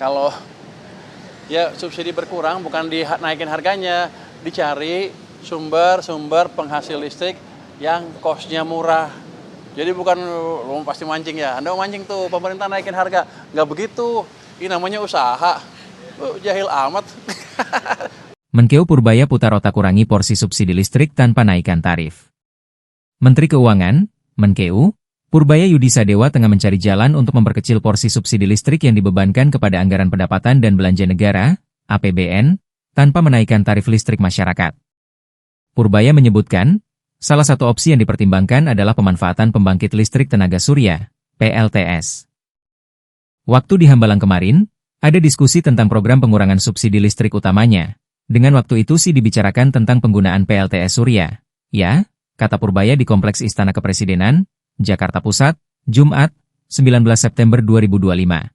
kalau ya subsidi berkurang bukan dinaikin harganya, dicari sumber penghasil listrik yang cost-nya murah. Jadi bukan lo pasti mancing ya, Anda mau mancing tuh pemerintah naikin harga. Nggak begitu, ini namanya usaha. Jahil amat. Menkeu Purbaya putar otak kurangi porsi subsidi listrik tanpa naikkan tarif. Menteri Keuangan, Menkeu, Purbaya Yudi Sadewa tengah mencari jalan untuk memperkecil porsi subsidi listrik yang dibebankan kepada anggaran pendapatan dan belanja negara, APBN, tanpa menaikkan tarif listrik masyarakat. Purbaya menyebutkan, salah satu opsi yang dipertimbangkan adalah pemanfaatan pembangkit listrik tenaga surya, PLTS. Waktu di Hambalang kemarin, ada diskusi tentang program pengurangan subsidi listrik utamanya. Dengan waktu itu sih dibicarakan tentang penggunaan PLTS surya. Ya, kata Purbaya di Kompleks Istana Kepresidenan, Jakarta Pusat, Jumat, 19 September 2025.